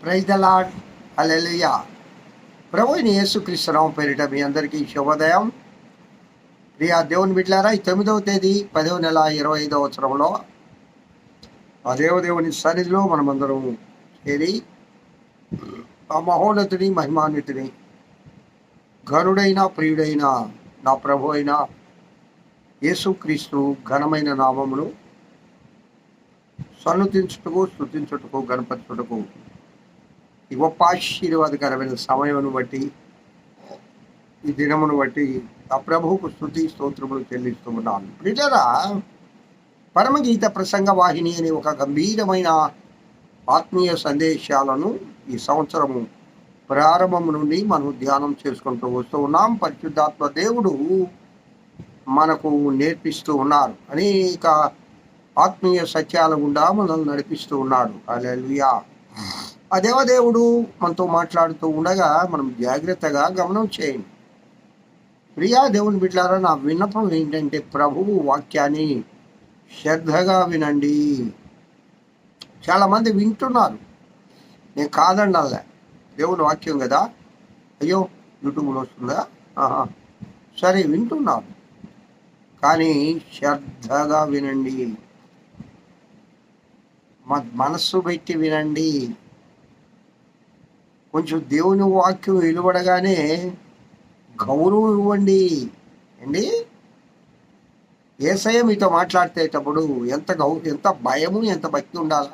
Praise the lord. హల్లెలూయా. ప్రభువైన యేసుక్రీస్తు నామమున పేరిట మీ అందరికీ శుభోదయం. ప్రియ దేవుని బిడ్డలారా, ఈ 9వ తేదీ 10వ నెల 25వ సంవత్సరంలో ఆ దేవుని సన్నిధిలో మనమందరం చేరి ఆ మహోన్నతుని, మహిమాన్వితుని, ఘనుడైన ప్రియుడైన నా ప్రభు అయిన యేసుక్రీస్తు ఘనమైన నామమును సన్నుతించుటకు, స్తుతించుటకు, గణపరచుటకు ఈ గొప్ప ఆశీర్వాదకరమైన సమయమును బట్టి, ఈ దినమును బట్టి ఆ ప్రభువుకు స్తుతి స్తోత్రములు చెల్లిస్తూ ఉన్నాను. ప్రియులారా, పరమగీత ప్రసంగ వాహిని అనే ఒక గంభీరమైన ఆత్మీయ సందేశాలను ఈ సంవత్సరము ప్రారంభం నుండి మనం ధ్యానం చేసుకుంటూ వస్తూ ఉన్నాం. పరిశుద్ధాత్మ దేవుడు మనకు నేర్పిస్తూ ఉన్నారు. అనేక ఆత్మీయ సత్యాల గుండా మనల్ని నడిపిస్తూ ఉన్నాడు. హల్లెలూయా. ఆ దేవదేవుడు మనతో మాట్లాడుతూ ఉండగా మనం జాగ్రత్తగా గమనం చేయండి. ప్రియా దేవుని బిడ్డలారా, నా విన్నపం ఏంటంటే ప్రభువు వాక్యాన్ని శ్రద్ధగా వినండి. చాలామంది వింటున్నారు, నేను కాదండాలే, దేవుని వాక్యం కదా, అయ్యో యూట్యూబ్లో వస్తుందా, సరే వింటున్నారు, కానీ శ్రద్ధగా వినండి, మనస్సు పెట్టి వినండి. కొంచెం దేవుని వాక్యం వెలువడగానే గౌరవం ఇవ్వండి అండి. యేసయ్య మీతో మాట్లాడేటప్పుడు ఎంత భయము, ఎంత భక్తి ఉండాలా.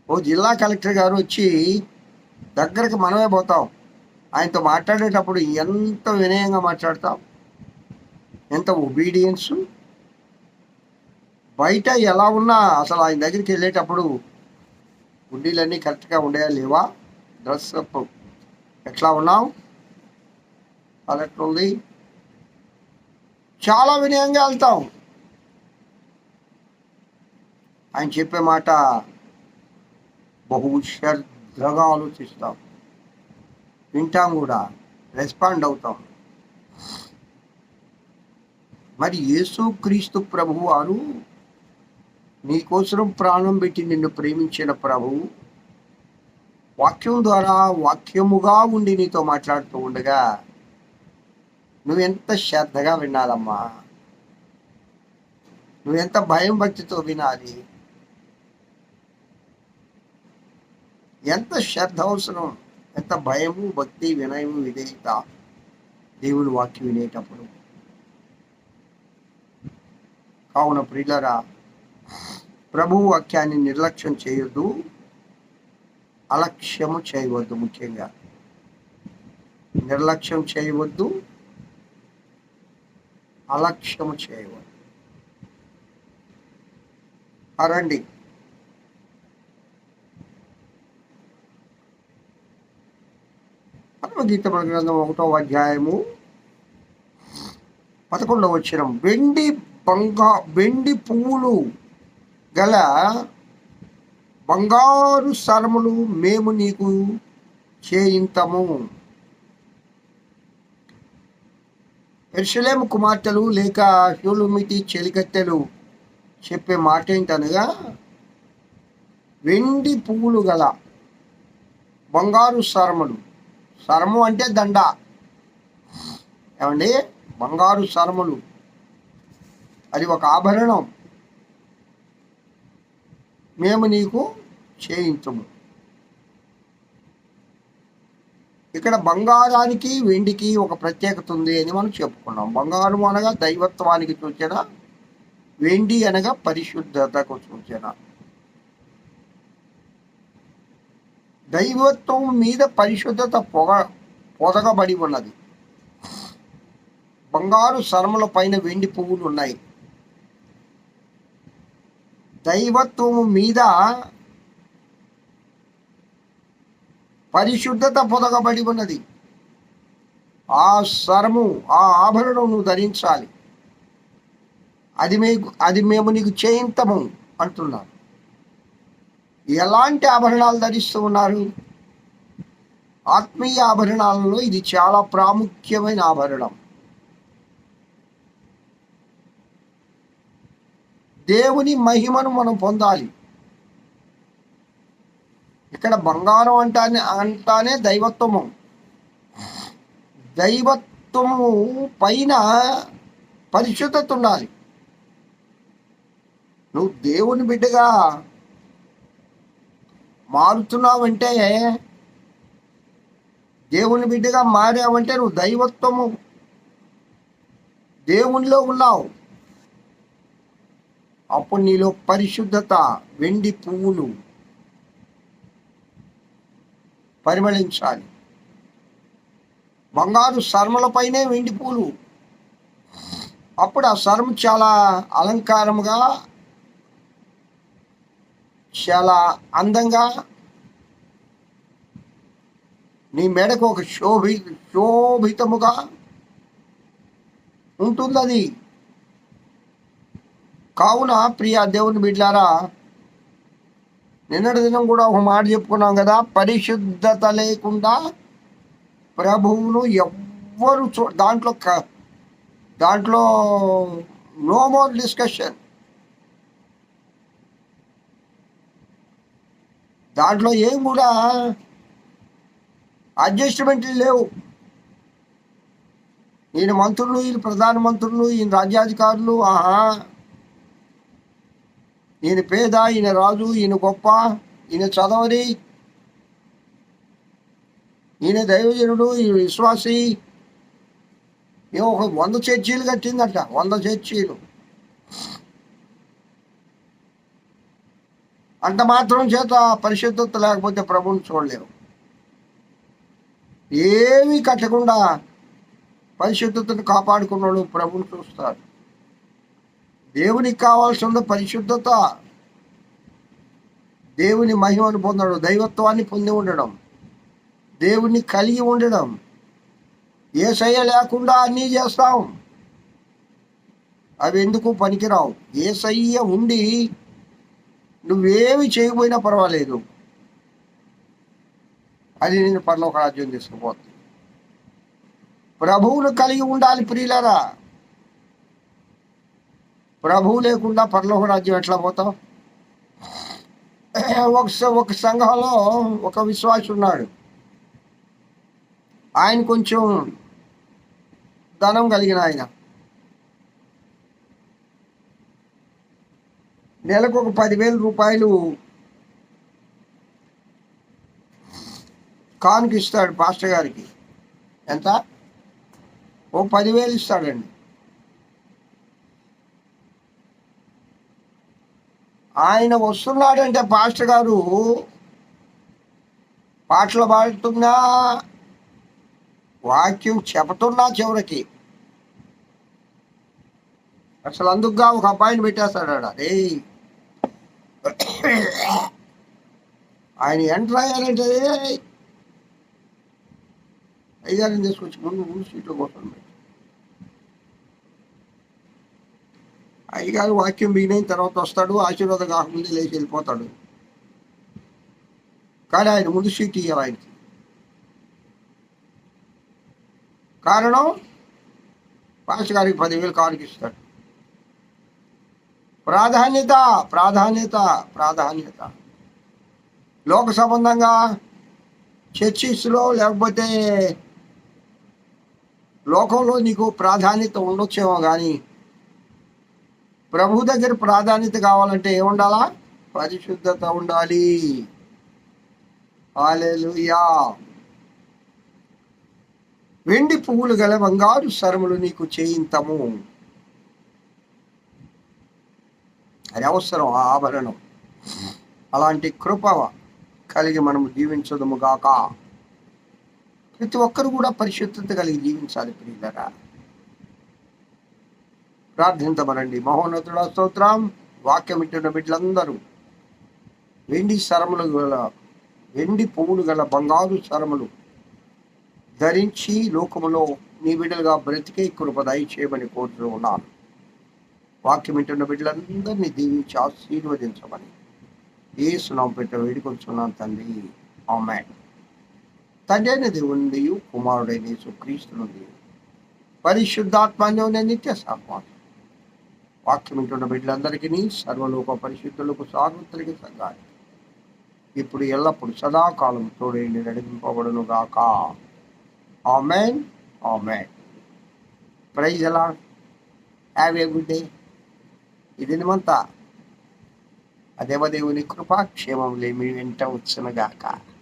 ఓ జిల్లా కలెక్టర్ గారు వచ్చి దగ్గరకు మనమే పోతాం, ఆయనతో మాట్లాడేటప్పుడు ఎంత వినయంగా మాట్లాడతాం, ఎంత ఒబీడియన్స్. బయట ఎలా ఉన్నా అసలు ఆయన దగ్గరికి వెళ్ళేటప్పుడు గుడ్డీలన్నీ కరెక్ట్గా ఉండేవా లేవా, డ్రెస్ అప్ ఎట్లా ఉన్నావు, కలెక్టర్ ఉంది, చాలా వినయంగా వెళ్తాం. ఆయన చెప్పే మాట బహు శ్రద్ధగా ఆలోచిస్తాం, వింటాం కూడా, రెస్పాండ్ అవుతాం. మరి యేసుక్రీస్తు ప్రభువు వారు నీకోసం ప్రాణం పెట్టి నిన్ను ప్రేమించిన ప్రభువు వాక్యం ద్వారా వాక్యముగా ఉండి నీతో మాట్లాడుతూ ఉండగా నువ్వెంత శ్రద్ధగా వినాలమ్మా, నువ్వెంత భయం భక్తితో వినాలి, ఎంత శ్రద్ధ అవసరం, ఎంత భయము, భక్తి, వినయము, విధేయత దేవుని వాక్యం వినేటప్పుడు. కావున ప్రియులారా, ప్రభువు వాక్యాన్ని నిర్లక్ష్యం చేయొద్దు, అలక్ష్యము చేయవద్దు. ముఖ్యంగా నిర్లక్ష్యం చేయవద్దు, అలక్ష్యము చేయవద్దు. రండి, పరమగీత గ్రంథం 1వ అధ్యాయము 11వ వచనం. వెండి పువ్వులు గల బంగారు సరములు మేము నీకు చేయింతము. యెరూషలేము కుమార్తెలు లేక షూలమితి చెలికత్తెలు చెప్పే మాట ఏంటనగా, వెండి పువ్వులు గల బంగారు సరములు. సరము అంటే దండ ఏమండి, బంగారు సరములు అది ఒక ఆభరణం, మేము నీకు చేయించము. ఇక్కడ బంగారానికి వెండికి ఒక ప్రత్యేకత ఉంది అని మనం చెప్పుకున్నాం. బంగారం అనగా దైవత్వానికి సూచన, వెండి అనగా పరిశుద్ధతకు సూచన. దైవత్వం మీద పరిశుద్ధత పొదగబడి ఉన్నది. బంగారు సరముల పైన వెండి పువ్వులు ఉన్నాయి. దైవత్వము మీద పరిశుద్ధత పొదగబడి ఉన్నది. ఆ సరము, ఆ ఆభరణం నువ్వు ధరించాలి. అది మేము నీకు చేయింతము అంటున్నారు. ఎలాంటి ఆభరణాలు ధరిస్తూ ఉన్నారు? ఆత్మీయ ఆభరణాలలో ఇది చాలా ప్రాముఖ్యమైన ఆభరణం. దేవుని మహిమను మనం పొందాలి. ఇక్కడ బంగారం అంటానే దైవత్వము. దైవత్వము పైన పరిశుద్ధత ఉండాలి. నువ్వు దేవుని బిడ్డగా మారుతున్నావంటే, దేవుని బిడ్డగా మారావంటే నువ్వు దైవత్వము దేవునిలో ఉన్నావు. అప్పుడు నీలో పరిశుద్ధత, వెండి పువ్వులు పరిమళించాలి. బంగారు సర్మలపైనే వెండి పూలు. అప్పుడు ఆ సర్మ చాలా అలంకారముగా, చాలా అందంగా, నీ మెడకు ఒక శోభితముగా ఉంటుంది అది. కావున ప్రియ దేవుని బిడ్డలారా, నిన్నటి దినం కూడా ఒక మాట చెప్పుకున్నాం కదా, పరిశుద్ధత లేకుండా ప్రభువును ఎవ్వరు దాంట్లో నో మోర్ డిస్కషన్. దాంట్లో ఏం కూడా అడ్జస్ట్మెంట్లు లేవు. ఈయన మంత్రులు, ఈయన ప్రధానమంత్రులు, ఈయన రాజ్యాధికారులు, ఈయన పేద, ఈయన రాజు, ఈయన గొప్ప, ఈయన చదవరి, ఈయన దైవజనుడు, ఈయన విశ్వాసి. ఏమో ఒక 100 చర్చీలు కట్టిందట, 100 చర్చీలు. అంత మాత్రం చేత పరిశుద్ధత లేకపోతే ప్రభువుని చూడలేవు. ఏమీ కట్టకుండా పరిశుద్ధతను కాపాడుకున్నాడు ప్రభువుని చూస్తారు. దేవునికి కావాల్సిన పరిశుద్ధత, దేవుని మహిమను పొందడం, దైవత్వాన్ని పొంది ఉండడం, దేవుని కలిగి ఉండడం. యేసయ్య లేకుండా అన్నీ చేస్తాం, అవి ఎందుకు పనికిరావు. యేసయ్య ఉండి నువ్వేమి చేయకపోయినా పర్వాలేదు, అది నేను పరలోక రాజ్యం తీసుకుపోతుంది. ప్రభువును కలిగి ఉండాలి ప్రియులారా. ప్రభువు లేకుండా పరలోక రాజ్యం ఎట్లా పోతావు? ఒక సంఘంలో ఒక విశ్వాసి ఉన్నాడు. ఆయన కొంచెం ధనం కలిగిన ఆయన. నెలకు ఒక 10,000 రూపాయలు కానుక ఇస్తాడు పాస్టర్ గారికి. ఎంత? ఓ 10,000 ఇస్తాడండి. ఆయన వస్తున్నాడంటే పాస్టర్ గారు పాటలు పాడుతున్నా, వాక్యం చెబుతున్నా, చివరికి అసలు అందుకుగా ఒక అబ్బాయిని పెట్టేస్తాడు. అదే ఆయన ఎంటర్ అయ్యారంటే అయ్యారని తీసుకొచ్చి ముందు సీట్లో కూర్చోండి. అయ్యగారు వాక్యం బిగినైన తర్వాత వస్తాడు, ఆశీర్వాదం కాకముందే లేచి వెళ్ళిపోతాడు. కానీ ఆయన ముందు సీట్ ఇవ్వాలి ఆయనకి. కారణం పాస్టర్ గారికి 10,000 కానుక ఇస్తాడు. ప్రాధాన్యత, ప్రాధాన్యత, ప్రాధాన్యత. లోక సంబంధంగా చర్చిస్లో లేకపోతే లోకంలో నీకు ప్రాధాన్యత ఉండొచ్చేమో, కానీ ప్రభు దగ్గర ప్రాధాన్యత కావాలంటే ఏముండాలా? పరిశుద్ధత ఉండాలి. హల్లెలూయా. వెండి పువ్వులు గల బంగారు సరములు నీకు చేయింతము. అది అవసరం, ఆ ఆభరణం. అలాంటి కృప కలిగి మనము జీవించదుము గాక. ప్రతి ఒక్కరు కూడా పరిశుద్ధత కలిగి జీవించాలి ప్రియులరా. ప్రార్థించమనండి. మహోన్నతుడ స్తోత్రం. వాక్యం వింటున్న బిడ్డలందరూ వెండి సరములు గల, వెండి పువ్వులు గల బంగారు సరములు ధరించి లోకములో నీ బిడ్డలుగా బ్రతికే కృప దయచేయమని కోరుతూ ఉన్నాను. వాక్యం వింటున్న బిడ్డలందరినీ దీవించి ఆశీర్వదించమని యేసు నామమున పెట్టి వేడుకొంచున్నాను తండ్రి. ఆమేన్. తండ్రి అయిన దేవుని, కుమారుడైన యేసుక్రీస్తు నుండి, పరిశుద్ధాత్మన్యోన్య నిత్య సహవాసం వాక్యం వింటున్న బిడ్డలందరికీ, సర్వలోక పరిశుద్ధులకు, సార్వత్రిక సంఘానికి ఇప్పుడు ఎల్లప్పుడు సదాకాలం తోడేండి నడిపింపబడును గాక. ఆమెన్. ఆమెన్. ప్రైజ్ ఎలా. Have a good day. ఈ దినమంతా ఆ దేవదేవుని కృపాక్షేమములే మీ వెంట వచ్చును గాక.